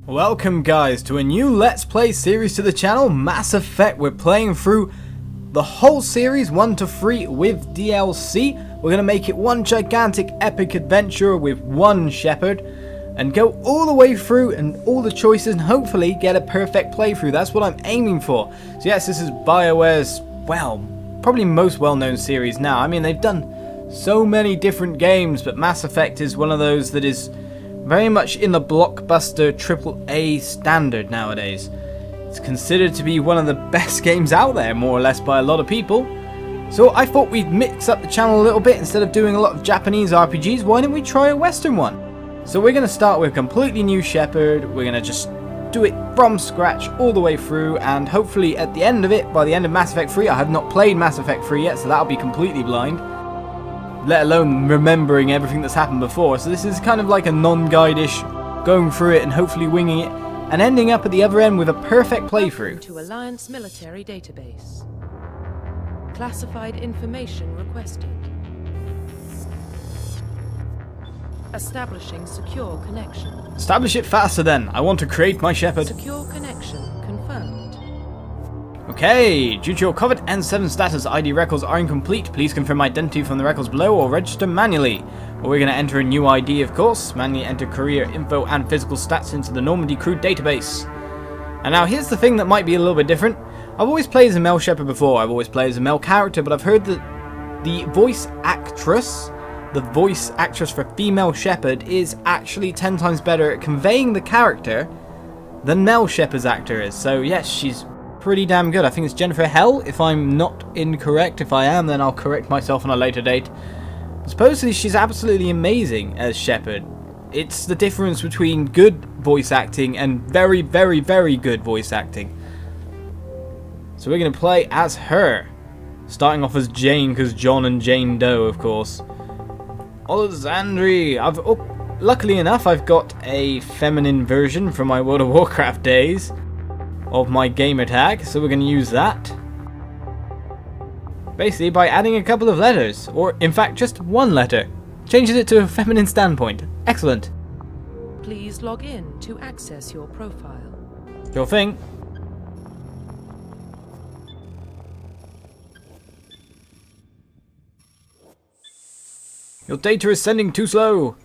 Welcome guys to a new Let's Play series to the channel, Mass Effect. We're playing through the whole series 1 to 3 with DLC. We're going to make it one gigantic epic adventure with one Shepard and go all the way through and all the choices and hopefully get a perfect playthrough. That's what I'm aiming for. So yes, this is BioWare's, well, probably most well-known series now. I mean, they've done so many different games, but Mass Effect is one of those that is very much in the blockbuster AAA standard nowadays. It's considered to be one of the best games out there, more or less, by a lot of people. So I thought we'd mix up the channel a little bit. Instead of doing a lot of Japanese RPGs, why don't we try a Western one? So we're going to start with a completely new Shepard. We're going to just do it from scratch all the way through, and hopefully at the end of it, by the end of Mass Effect 3, I have not played Mass Effect 3 yet, so that'll be completely blind, let alone remembering everything that's happened before. So this is kind of like a non-guide-ish, going through it and hopefully winging it, and ending up at the other end with a perfect playthrough. To Alliance military database. Classified information requested. Establishing secure connection. Establish it faster then. I want to create my Shepard. Secure connection confirmed. Okay, due to your covert N7 status, ID records are incomplete. Please confirm identity from the records below or register manually. Or we're going to enter a new ID, of course. Manually enter career info and physical stats into the Normandy crew database. And now here's the thing that might be a little bit different. I've always played as a male Shepard before. I've always played as a male character, but I've heard that the voice actress for female Shepard is actually 10 times better at conveying the character than male Shepard's actor is. So yes, she's pretty damn good. I think it's Jennifer Hell, if I'm not incorrect. If I am, then I'll correct myself on a later date. Supposedly she's absolutely amazing as Shepard. It's the difference between good voice acting and very, very, very good voice acting. So we're going to play as her. Starting off as Jane, because John and Jane Doe, of course. Olizandria. Luckily enough, I've got a feminine version from my World of Warcraft days of my gamer tag, so we're going to use that. Basically by adding a couple of letters, or in fact just one letter. Changes it to a feminine standpoint. Excellent. Please log in to access your profile. Sure thing. Your data is sending too slow.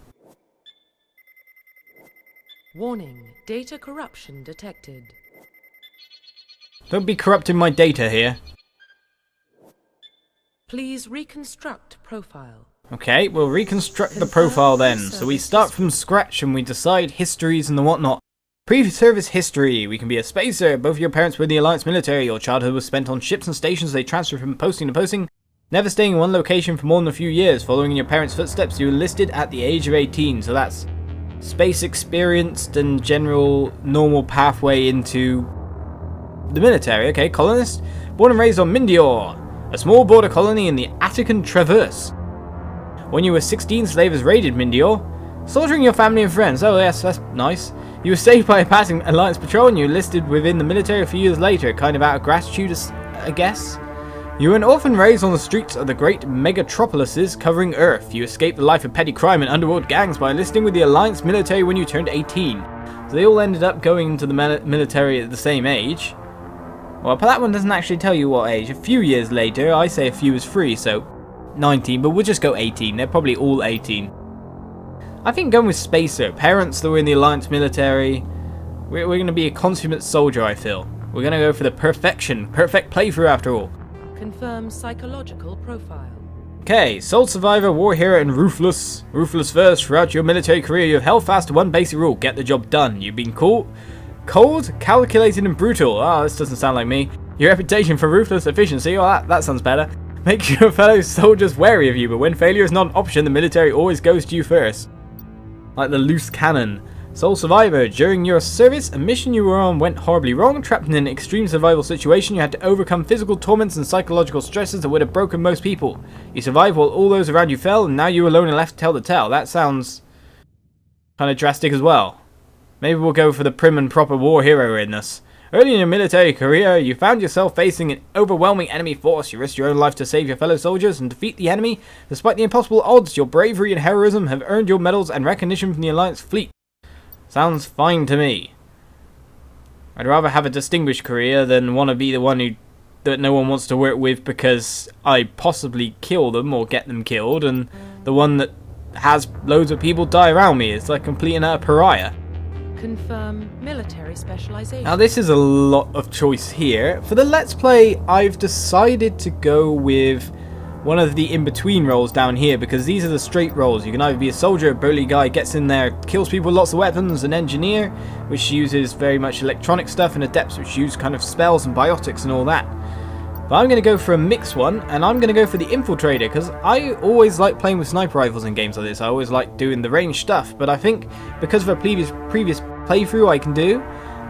Warning, data corruption detected. Don't be corrupting my data here. Please reconstruct profile. Okay, we'll reconstruct the profile then. So we start from scratch and we decide histories and the whatnot. Pre-service history. We can be a spacer. Both of your parents were in the Alliance military. Your childhood was spent on ships and stations. They transferred from posting to posting, never staying in one location for more than a few years. Following in your parents' footsteps, you enlisted at the age of 18. So that's space experienced and general normal pathway into the military. Okay, colonist. Born and raised on Mindior, a small border colony in the Attican Traverse. When you were 16, slavers raided Mindior, slaughtering your family and friends. Oh yes, that's nice. You were saved by a passing Alliance patrol and you enlisted within the military a few years later, kind of out of gratitude, I guess. You were an orphan raised on the streets of the great megatropolises covering Earth. You escaped the life of petty crime and underworld gangs by enlisting with the Alliance military when you turned 18. So they all ended up going into the military at the same age. Well, but that one doesn't actually tell you what age. A few years later, I say a few is 3, so 19, but we'll just go 18. They're probably all 18. I think going with Spacer, parents that were in the Alliance military, we're going to be a consummate soldier, I feel. We're going to go for the perfect playthrough after all. Confirm psychological profile. Okay, Soul Survivor, War Hero, and Ruthless. Ruthless first. Throughout your military career, you have held fast to one basic rule: get the job done. You've been cold, calculated, and brutal. Ah, this doesn't sound like me. Your reputation for ruthless efficiency, well, that sounds better, makes your fellow soldiers wary of you, but when failure is not an option, the military always goes to you first. Like the loose cannon. Soul Survivor, during your service, a mission you were on went horribly wrong. Trapped in an extreme survival situation, you had to overcome physical torments and psychological stresses that would have broken most people. You survived while all those around you fell, and now you alone are left to tell the tale. That sounds kind of drastic as well. Maybe we'll go for the prim and proper war hero in this. Early in your military career, you found yourself facing an overwhelming enemy force. You risked your own life to save your fellow soldiers and defeat the enemy. Despite the impossible odds, your bravery and heroism have earned your medals and recognition from the Alliance fleet. Sounds fine to me. I'd rather have a distinguished career than want to be the one that no one wants to work with because I possibly kill them or get them killed, and the one that has loads of people die around me. It's like complete and utter pariah. Confirm military specialization. Now this is a lot of choice here. For the Let's Play, I've decided to go with one of the in-between roles down here, because these are the straight roles. You can either be a soldier, a burly guy, gets in there, kills people with lots of weapons, an engineer, which uses very much electronic stuff, and adepts, which use kind of spells and biotics and all that. But I'm going to go for a mixed one, and I'm going to go for the infiltrator, because I always like playing with sniper rifles in games like this. I always like doing the range stuff, but I think because of a previous playthrough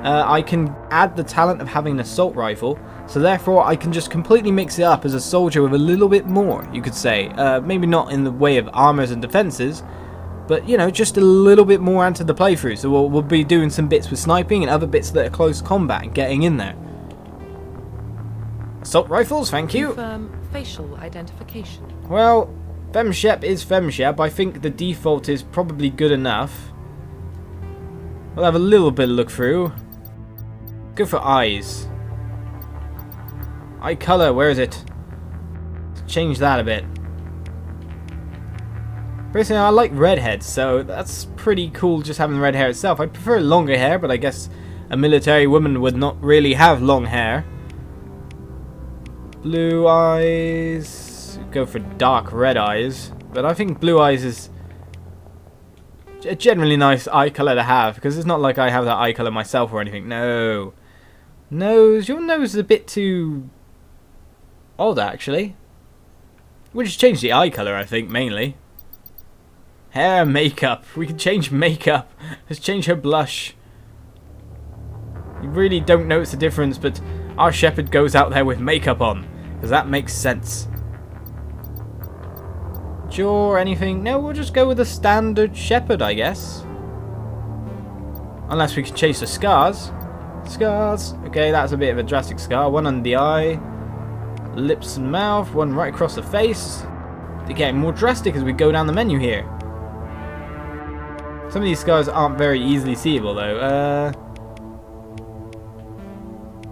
I can add the talent of having an assault rifle, so therefore I can just completely mix it up as a soldier with a little bit more, you could say. Maybe not in the way of armors and defenses, but you know, just a little bit more into the playthrough. So we'll be doing some bits with sniping and other bits that are close combat and getting in there. Assault rifles, thank you. Confirm facial identification. Well, FemShep is FemShep. I think the default is probably good enough. We'll have a little bit of look through. Go for eyes. Eye color, where is it? Let's change that a bit. Personally, I like redheads, so that's pretty cool just having red hair itself. I prefer longer hair, but I guess a military woman would not really have long hair. Blue eyes. Go for dark red eyes. But I think blue eyes is a generally nice eye colour to have, because it's not like I have that eye colour myself or anything. No. Nose. Your nose is a bit too odd, actually. We'll just change the eye colour, I think, mainly. Hair, makeup. We can change makeup. Let's change her blush. You really don't notice the difference, but our Shepherd goes out there with makeup on, because that makes sense. Jaw, anything? No, we'll just go with a standard Shepherd, I guess. Unless we can change the scars. Scars. Okay, that's a bit of a drastic scar. One under the eye. Lips and mouth. One right across the face. They're getting more drastic as we go down the menu here. Some of these scars aren't very easily seeable, though.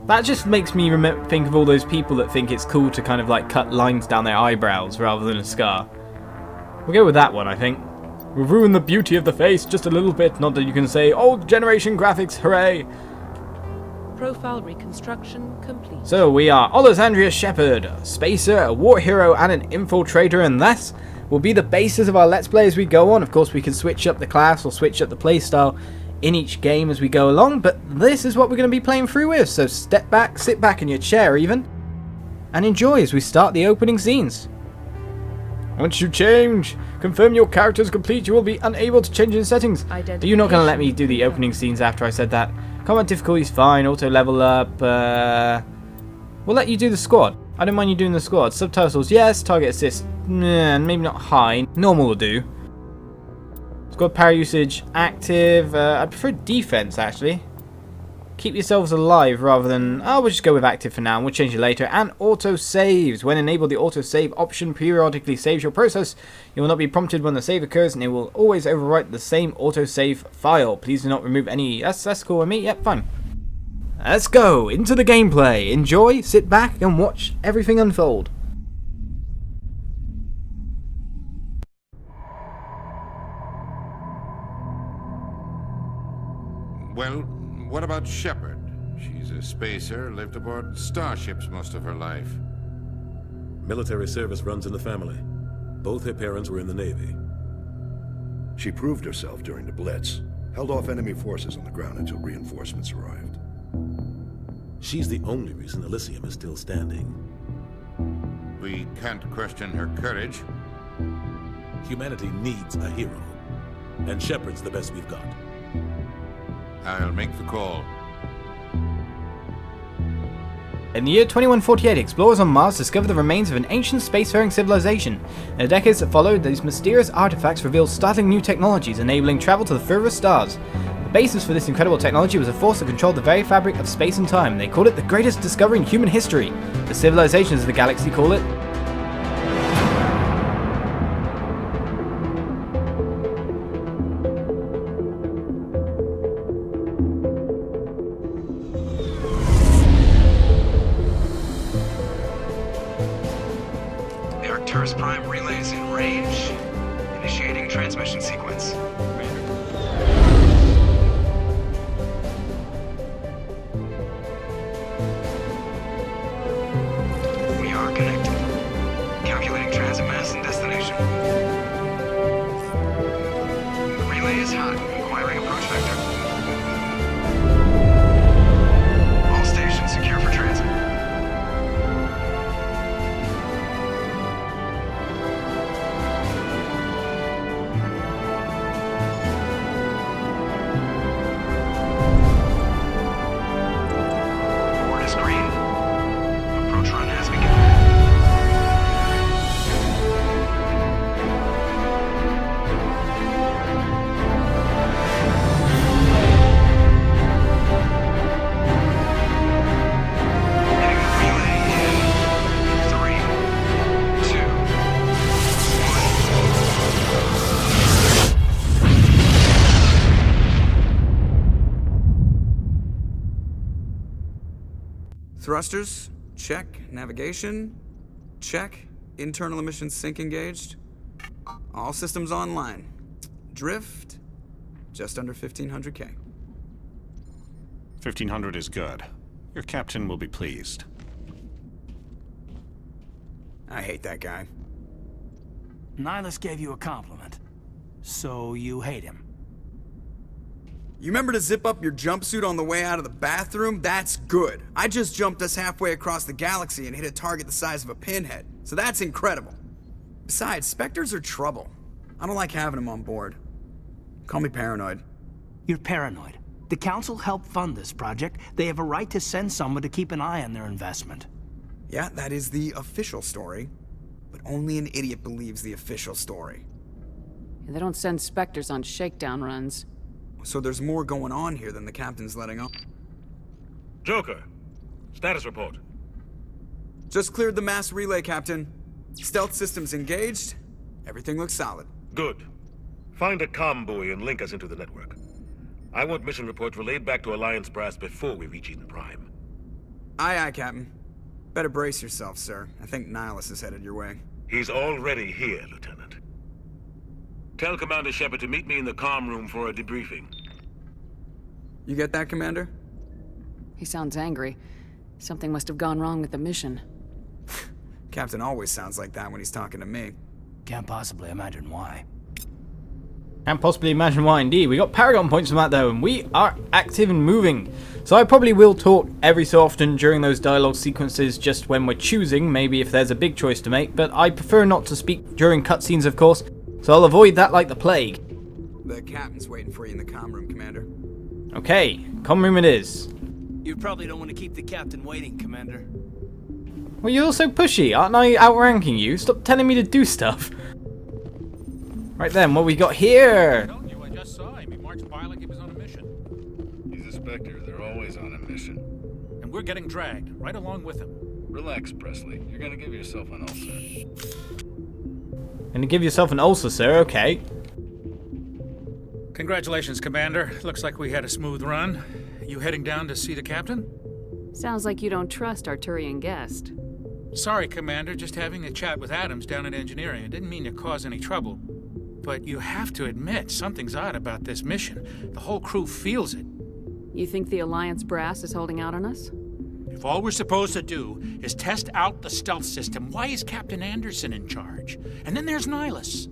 That just makes me think of all those people that think it's cool to kind of like cut lines down their eyebrows rather than a scar. We'll go with that one, I think. We'll ruin the beauty of the face just a little bit. Not that you can say, old generation graphics, hooray! Profile reconstruction complete. So we are Olizandria Sheperd, a spacer, a war hero, and an infiltrator, and that will be the basis of our Let's Play as we go on. Of course, we can switch up the class or switch up the playstyle in each game as we go along, but this is what we're going to be playing through with. So step back, sit back in your chair even, and enjoy as we start the opening scenes. Once you change, confirm your character is complete, you will be unable to change in settings. Are you not going to let me do the opening scenes after I said that? Combat difficulty is fine, auto level up. We'll let you do the squad. I don't mind you doing the squad. Subtitles, yes. Target assist, maybe not high. Normal will do. Squad power usage, active. I prefer defense, actually. Keep yourselves alive rather than... Oh, we'll just go with active for now, and we'll change it later. And auto-saves. When enabled, the auto-save option periodically saves your process. You will not be prompted when the save occurs, and it will always overwrite the same auto-save file. Please do not remove any... That's cool with me. Yep, fine. Let's go into the gameplay. Enjoy, sit back, and watch everything unfold. Well, what about Sheperd? She's a spacer, lived aboard starships most of her life. Military service runs in the family. Both her parents were in the Navy. She proved herself during the Blitz, held off enemy forces on the ground until reinforcements arrived. She's the only reason Elysium is still standing. We can't question her courage. Humanity needs a hero, and Shepard's the best we've got. I'll make the call. In the year 2148, explorers on Mars discovered the remains of an ancient spacefaring civilization. In the decades that followed, these mysterious artifacts revealed startling new technologies, enabling travel to the furthest stars. The basis for this incredible technology was a force that controlled the very fabric of space and time. They called it the greatest discovery in human history. The civilization, as the galaxy call it. Prime relays in range. Initiating transmission sequence. We are connected. Calculating transit mass and destination. The relay is hot. Inquiring approach vector. All stations secure for transit. Board is green. Approach run has begun. Hitting the relay in 3, 2, 1. Thrusters, check. Navigation, check. Internal emissions sync engaged. All systems online. Drift, just under 1500K. 1500 is good. Your captain will be pleased. I hate that guy. Nihlus gave you a compliment. So you hate him. You remember to zip up your jumpsuit on the way out of the bathroom? That's good. I just jumped us halfway across the galaxy and hit a target the size of a pinhead. So that's incredible. Besides, Spectres are trouble. I don't like having them on board. Call me paranoid. You're paranoid. The Council helped fund this project. They have a right to send someone to keep an eye on their investment. Yeah, that is the official story. But only an idiot believes the official story. They don't send Spectres on shakedown runs. So there's more going on here than the captain's letting on. Joker, status report. Just cleared the mass relay, Captain. Stealth systems engaged. Everything looks solid. Good. Find a comm buoy and link us into the network. I want mission reports relayed back to Alliance brass before we reach Eden Prime. Aye, aye, Captain. Better brace yourself, sir. I think Nihlus is headed your way. He's already here, Lieutenant. Tell Commander Sheperd to meet me in the comm room for a debriefing. You get that, Commander? He sounds angry. Something must have gone wrong with the mission. Captain always sounds like that when he's talking to me. Can't possibly imagine why. Can't possibly imagine why indeed. We got Paragon points from that though, and we are active and moving. So I probably will talk every so often during those dialogue sequences just when we're choosing, maybe if there's a big choice to make, but I prefer not to speak during cutscenes of course, so I'll avoid that like the plague. The captain's waiting for you in the comm room, Commander. Okay, comm room it is. You probably don't want to keep the captain waiting, Commander. Well, you're so pushy. Aren't I outranking you? Stop telling me to do stuff. Right then, what we got here? I'm telling you, I just saw him. He marched by like he was on a mission. He's a Spectre. They're always on a mission. And we're getting dragged, right along with him. Relax, Presley. You're gonna give yourself an ulcer. Gonna give yourself an ulcer, sir, okay. Congratulations, Commander. Looks like we had a smooth run. You heading down to see the captain? Sounds like you don't trust Arturian guest. Sorry, Commander. Just having a chat with Adams down at engineering. I didn't mean to cause any trouble. But you have to admit, something's odd about this mission. The whole crew feels it. You think the Alliance brass is holding out on us? If all we're supposed to do is test out the stealth system, why is Captain Anderson in charge? And then there's Nihlus.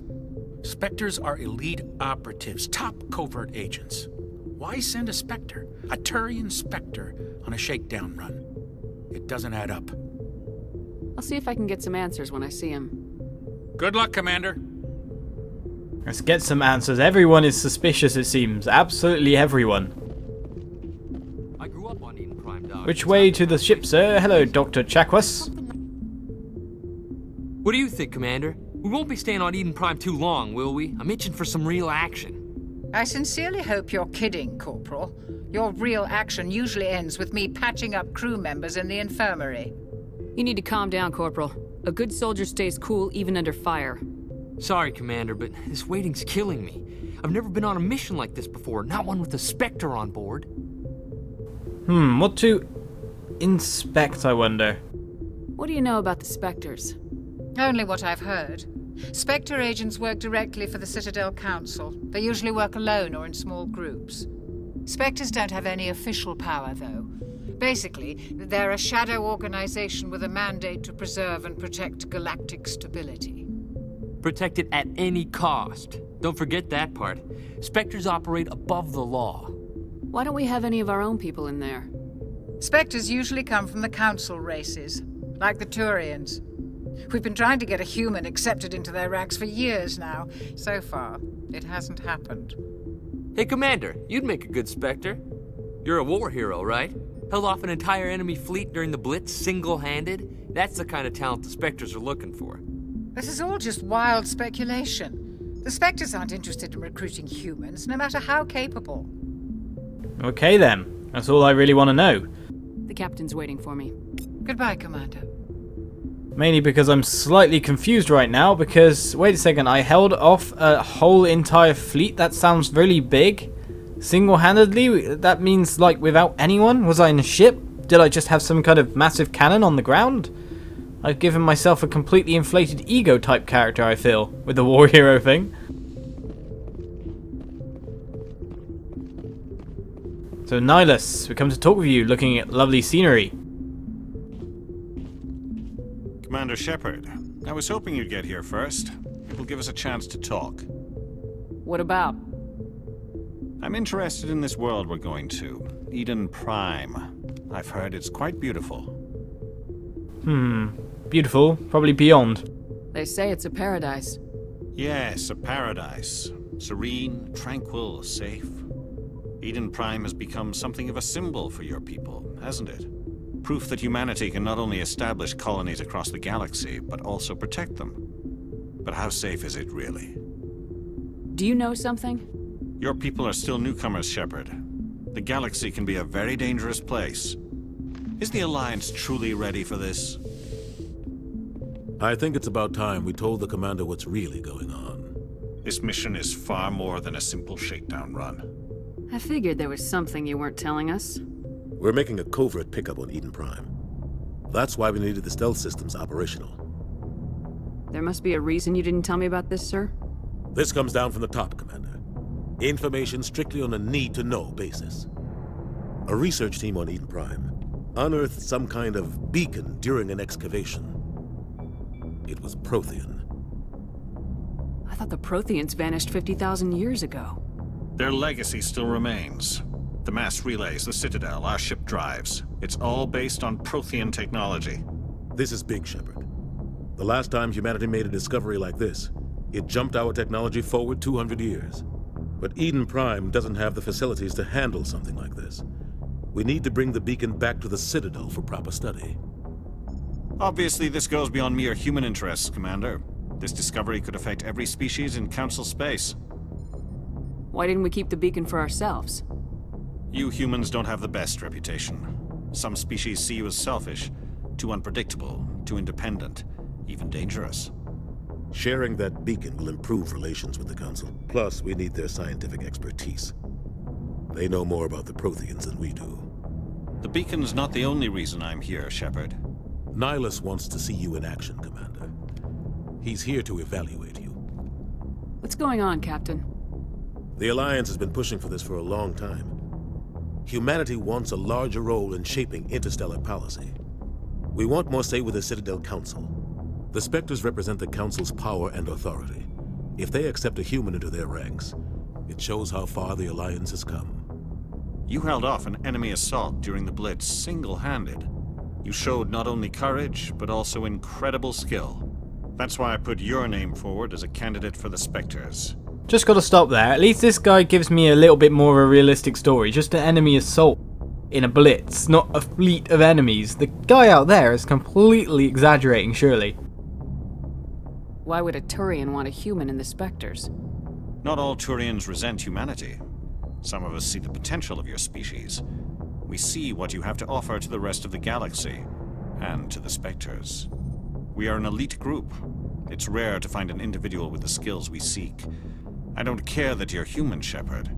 Spectres are elite operatives, top covert agents. Why send a Spectre, a Turian Spectre, on a shakedown run? It doesn't add up. I'll see if I can get some answers when I see him. Good luck, Commander. Let's get some answers. Everyone is suspicious, it seems. Absolutely everyone. I grew up on Eden Prime, Doc. Which way to the ship, sir? Hello, Dr. Chakwas. What do you think, Commander? We won't be staying on Eden Prime too long, will we? I'm itching for some real action. I sincerely hope you're kidding, Corporal. Your real action usually ends with me patching up crew members in the infirmary. You need to calm down, Corporal. A good soldier stays cool even under fire. Sorry, Commander, but this waiting's killing me. I've never been on a mission like this before, not one with a Spectre on board. What to inspect, I wonder? What do you know about the Spectres? Only what I've heard. Spectre agents work directly for the Citadel Council. They usually work alone or in small groups. Spectres don't have any official power, though. Basically, they're a shadow organization with a mandate to preserve and protect galactic stability. Protect it at any cost. Don't forget that part. Spectres operate above the law. Why don't we have any of our own people in there? Spectres usually come from the Council races, like the Turians. We've been trying to get a human accepted into their ranks for years now. So far, it hasn't happened. Hey, Commander, you'd make a good Spectre. You're a war hero, right? Held off an entire enemy fleet during the Blitz single-handed? That's the kind of talent the Spectres are looking for. This is all just wild speculation. The Spectres aren't interested in recruiting humans, no matter how capable. Okay then, that's all I really want to know. The captain's waiting for me. Goodbye, Commander. Mainly because I'm slightly confused right now because, wait a second, I held off a whole entire fleet? That sounds really big. Single-handedly? That means, like, without anyone? Was I in a ship? Did I just have some kind of massive cannon on the ground? I've given myself a completely inflated ego-type character, I feel, with the war hero thing. So, Nihlus, we come to talk with you, looking at lovely scenery. Commander Sheperd, I was hoping you'd get here first. It will give us a chance to talk. What about? I'm interested in this world we're going to, Eden Prime. I've heard it's quite beautiful. Beautiful, probably beyond. They say it's a paradise. Yes, a paradise. Serene, tranquil, safe. Eden Prime has become something of a symbol for your people, hasn't it? Proof that humanity can not only establish colonies across the galaxy, but also protect them. But how safe is it, really? Do you know something? Your people are still newcomers, Sheperd. The galaxy can be a very dangerous place. Is the Alliance truly ready for this? I think it's about time we told the Commander what's really going on. This mission is far more than a simple shakedown run. I figured there was something you weren't telling us. We're making a covert pickup on Eden Prime. That's why we needed the stealth systems operational. There must be a reason you didn't tell me about this, sir? This comes down from the top, Commander. Information strictly on a need-to-know basis. A research team on Eden Prime unearthed some kind of beacon during an excavation. It was Prothean. I thought the Protheans vanished 50,000 years ago. Their legacy still remains. The mass relays, the Citadel, our ship drives. It's all based on Prothean technology. This is big, Sheperd. The last time humanity made a discovery like this, it jumped our technology forward 200 years. But Eden Prime doesn't have the facilities to handle something like this. We need to bring the beacon back to the Citadel for proper study. Obviously, this goes beyond mere human interests, Commander. This discovery could affect every species in Council space. Why didn't we keep the beacon for ourselves? You humans don't have the best reputation. Some species see you as selfish, too unpredictable, too independent, even dangerous. Sharing that beacon will improve relations with the Council. Plus, we need their scientific expertise. They know more about the Protheans than we do. The beacon's not the only reason I'm here, Sheperd. Nihlus wants to see you in action, Commander. He's here to evaluate you. What's going on, Captain? The Alliance has been pushing for this for a long time. Humanity wants a larger role in shaping interstellar policy. We want more say with the Citadel Council. The Spectres represent the Council's power and authority. If they accept a human into their ranks, it shows how far the Alliance has come. You held off an enemy assault during the Blitz single-handed. You showed not only courage, but also incredible skill. That's why I put your name forward as a candidate for the Spectres. Just gotta stop there. At least this guy gives me a little bit more of a realistic story. Just an enemy assault in a blitz, not a fleet of enemies. The guy out there is completely exaggerating, surely. Why would a Turian want a human in the Spectres? Not all Turians resent humanity. Some of us see the potential of your species. We see what you have to offer to the rest of the galaxy, and to the Spectres. We are an elite group. It's rare to find an individual with the skills we seek. I don't care that you're human, Sheperd.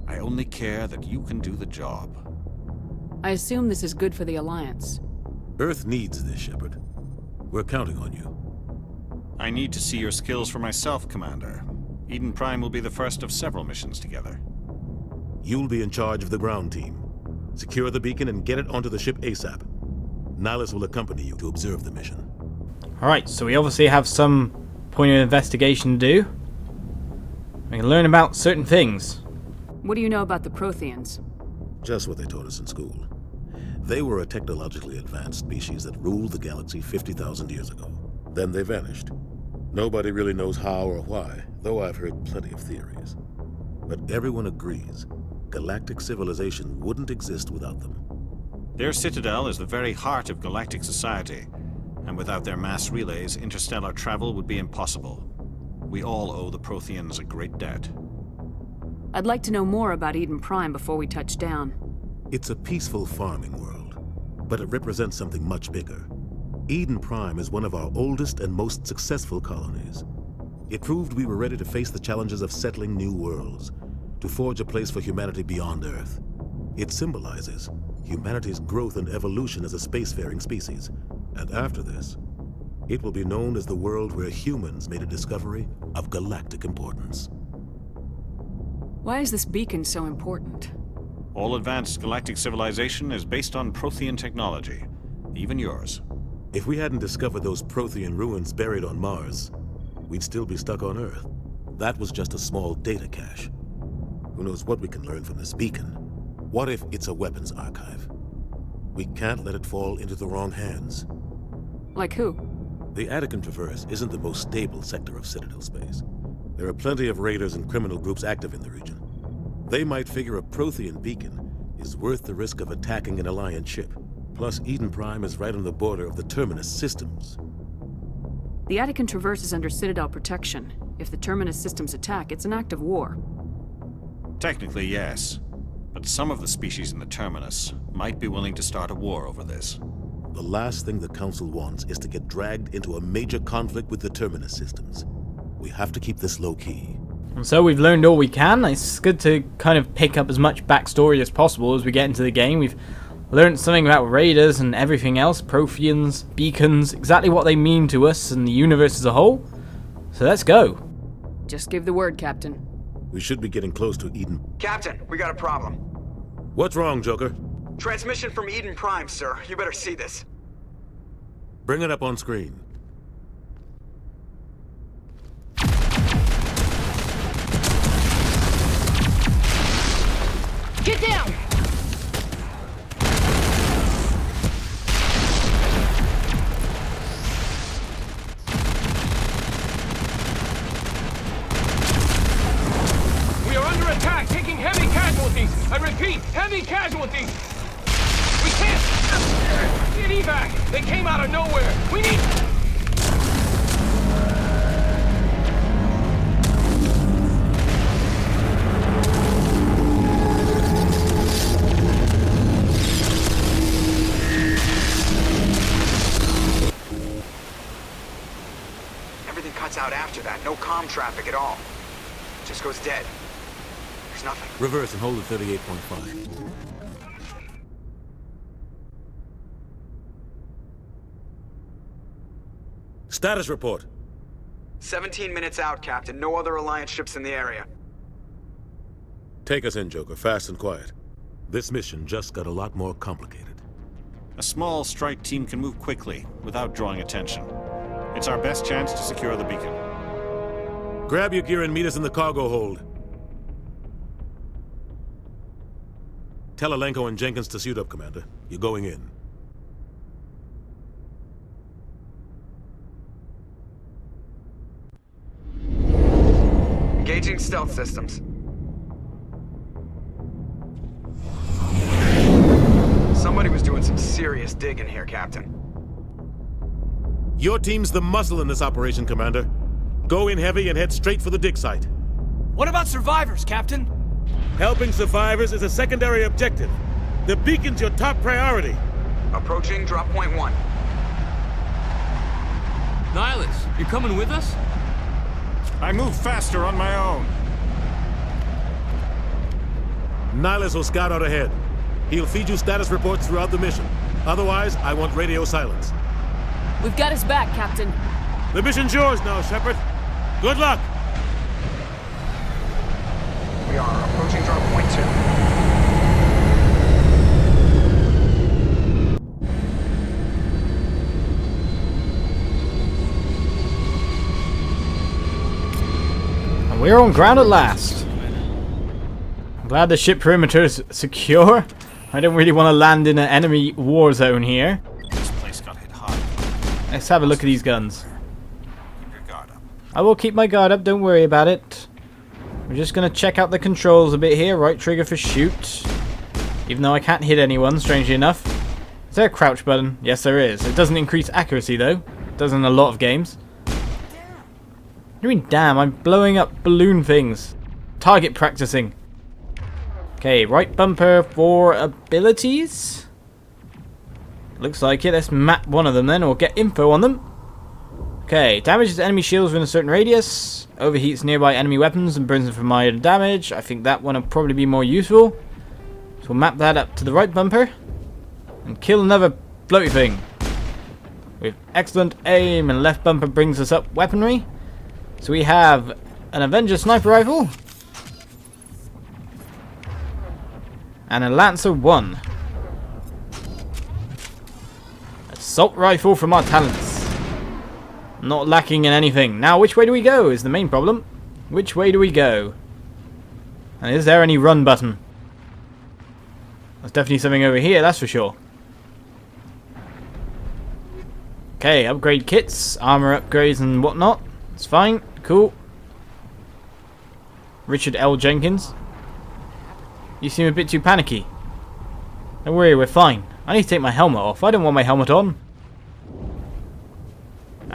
I only care that you can do the job. I assume this is good for the Alliance. Earth needs this, Sheperd. We're counting on you. I need to see your skills for myself, Commander. Eden Prime will be the first of several missions together. You'll be in charge of the ground team. Secure the beacon and get it onto the ship ASAP. Nihlus will accompany you to observe the mission. Alright, so we obviously have some point of investigation to do. We can learn about certain things. What do you know about the Protheans? Just what they taught us in school. They were a technologically advanced species that ruled the galaxy 50,000 years ago. Then they vanished. Nobody really knows how or why, though I've heard plenty of theories. But everyone agrees, galactic civilization wouldn't exist without them. Their citadel is the very heart of galactic society, and without their mass relays, interstellar travel would be impossible. We all owe the Protheans a great debt. I'd like to know more about Eden Prime before we touch down. It's a peaceful farming world, but it represents something much bigger. Eden Prime is one of our oldest and most successful colonies. It proved we were ready to face the challenges of settling new worlds, to forge a place for humanity beyond Earth. It symbolizes humanity's growth and evolution as a spacefaring species. And after this, it will be known as the world where humans made a discovery of galactic importance. Why is this beacon so important? All advanced galactic civilization is based on Prothean technology, even yours. If we hadn't discovered those Prothean ruins buried on Mars, we'd still be stuck on Earth. That was just a small data cache. Who knows what we can learn from this beacon? What if it's a weapons archive? We can't let it fall into the wrong hands. Like who? The Attican Traverse isn't the most stable sector of Citadel space. There are plenty of raiders and criminal groups active in the region. They might figure a Prothean beacon is worth the risk of attacking an Alliance ship. Plus, Eden Prime is right on the border of the Terminus systems. The Attican Traverse is under Citadel protection. If the Terminus systems attack, it's an act of war. Technically, yes. But some of the species in the Terminus might be willing to start a war over this. The last thing the Council wants is to get dragged into a major conflict with the Terminus systems. We have to keep this low-key. And so we've learned all we can. It's good to kind of pick up as much backstory as possible as we get into the game. We've learned something about raiders and everything else, Protheans, beacons, exactly what they mean to us and the universe as a whole. So let's go. Just give the word, Captain. We should be getting close to Eden. Captain, we got a problem. What's wrong, Joker? Transmission from Eden Prime, sir. You better see this. Bring it up on screen. Get down! We are under attack, taking heavy casualties. I repeat, heavy casualties. We can't get evac. They came out of nowhere. We need... Everything cuts out after that. No comm traffic at all. Just goes dead. There's nothing. Reverse and hold at 38.5. Status report. 17 minutes out, Captain. No other Alliance ships in the area. Take us in, Joker, fast and quiet. This mission just got a lot more complicated. A small strike team can move quickly, without drawing attention. It's our best chance to secure the beacon. Grab your gear and meet us in the cargo hold. Tell Alenko and Jenkins to suit up, Commander. You're going in. Engaging stealth systems. Somebody was doing some serious digging here, Captain. Your team's the muscle in this operation, Commander. Go in heavy and head straight for the dig site. What about survivors, Captain? Helping survivors is a secondary objective. The beacon's your top priority. Approaching drop point 1. Nihlus, you coming with us? I move faster on my own. Nihlus will scout out ahead. He'll feed you status reports throughout the mission. Otherwise, I want radio silence. We've got his back, Captain. The mission's yours now, Shepard. Good luck. We are approaching drop point 2. And we're on ground at last. I'm glad the ship perimeter is secure. I don't really want to land in an enemy war zone here. This place got hit hard. Let's have a look at these guns. I will keep my guard up, don't worry about it. We're just going to check out the controls a bit here. Right trigger for shoot. Even though I can't hit anyone, strangely enough. Is there a crouch button? Yes, there is. It doesn't increase accuracy, though. It does in a lot of games. What do you mean, damn? I'm blowing up balloon things. Target practicing. Okay, right bumper for abilities. Looks like it. Let's map one of them then, or get info on them. Okay, damages enemy shields within a certain radius. Overheats nearby enemy weapons and burns them for minor damage. I think that one will probably be more useful. So we'll map that up to the right bumper. And kill another floaty thing. With excellent aim, and left bumper brings us up weaponry. So we have an Avenger sniper rifle. And a Lancer 1. Assault rifle from our talents. Not lacking in anything. Now, which way do we go is the main problem. Which way do we go? And is there any run button? There's definitely something over here, that's for sure. Okay, upgrade kits, armor upgrades and whatnot. It's fine, cool. Richard L. Jenkins. You seem a bit too panicky. Don't worry, we're fine. I need to take my helmet off. I don't want my helmet on.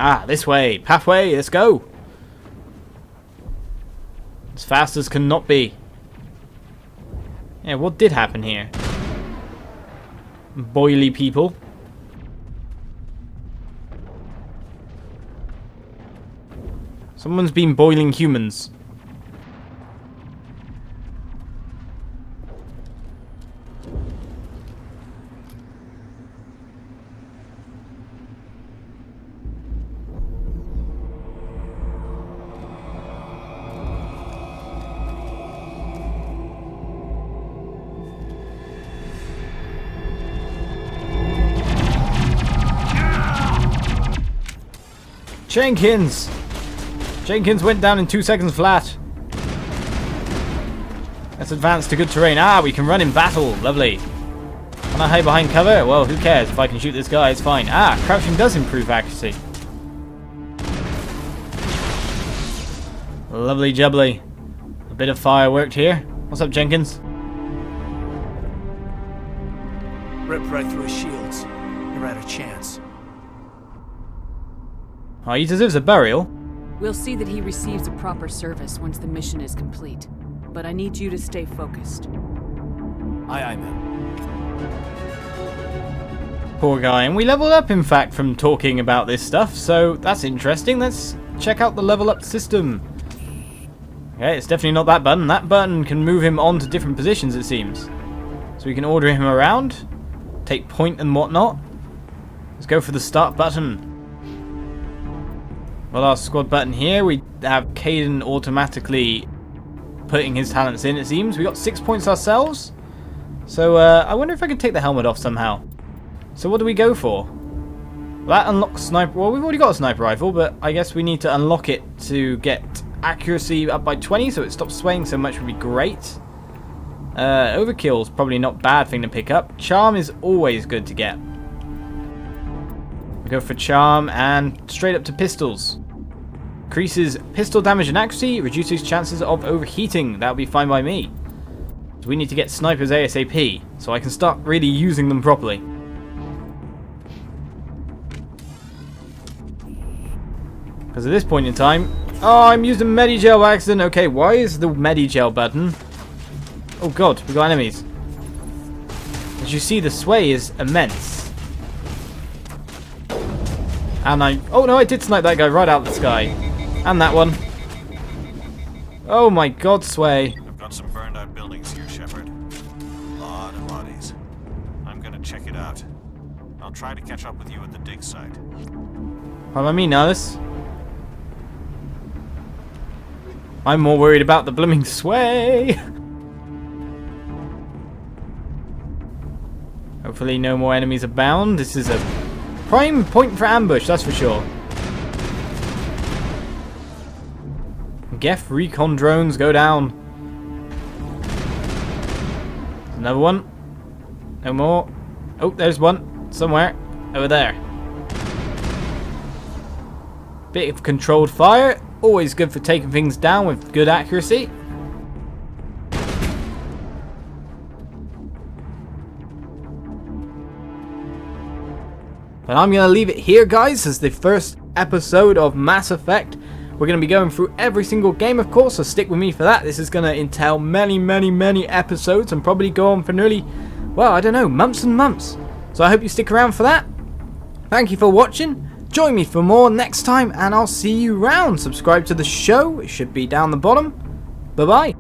Ah, this way. Pathway, let's go. As fast as can not be. Yeah, what did happen here? Boily people. Someone's been boiling humans. Jenkins! Jenkins went down in 2 seconds flat. Let's advance to good terrain. Ah, we can run in battle. Lovely. Can I hide behind cover? Well, who cares? If I can shoot this guy, it's fine. Ah, crouching does improve accuracy. Lovely jubbly. A bit of fire worked here. What's up, Jenkins? Ripped right through his shields. Never had a chance. Oh, he deserves a burial. We'll see that he receives a proper service once the mission is complete. But I need you to stay focused. Aye, aye, ma'am. Poor guy. And we leveled up, in fact, from talking about this stuff. So that's interesting. Let's check out the level up system. Okay, it's definitely not that button. That button can move him on to different positions, it seems. So we can order him around. Take point and whatnot. Let's go for the start button. Well, our squad button here, we have Caden automatically putting his talents in, it seems. We got 6 points ourselves. So, I wonder if I could take the helmet off somehow. So what do we go for? That unlocks sniper... Well, we've already got a sniper rifle, but I guess we need to unlock it to get accuracy up by 20, so it stops swaying so much would be great. Overkill's probably not a bad thing to pick up. Charm is always good to get. We go for charm and straight up to pistols. Increases pistol damage and accuracy, reduces chances of overheating. That would be fine by me. So we need to get snipers ASAP, so I can start really using them properly. Because at this point in time... Oh, I'm using Medigel by accident. Okay, why is the Medigel button... Oh god, we got enemies. As you see, the sway is immense. And I... Oh no, I did snipe that guy right out of the sky. And that one. Oh my god, sway. I've got some burned out buildings here, Shepard. A lot of bodies. I'm gonna check it out. I'll try to catch up with you at the dig site. Pardon me, Nihlus. I'm more worried about the blooming sway. Hopefully no more enemies abound. This is a prime point for ambush, that's for sure. Geth recon drones, go down. Another one. No more. Oh, there's one. Somewhere. Over there. Bit of controlled fire. Always good for taking things down with good accuracy. But I'm going to leave it here, guys, as the first episode of Mass Effect. We're going to be going through every single game, of course, so stick with me for that. This is going to entail many episodes and probably go on for nearly, well, I don't know, months and months. So I hope you stick around for that. Thank you for watching. Join me for more next time, and I'll see you round. Subscribe to the show. It should be down the bottom. Bye-bye.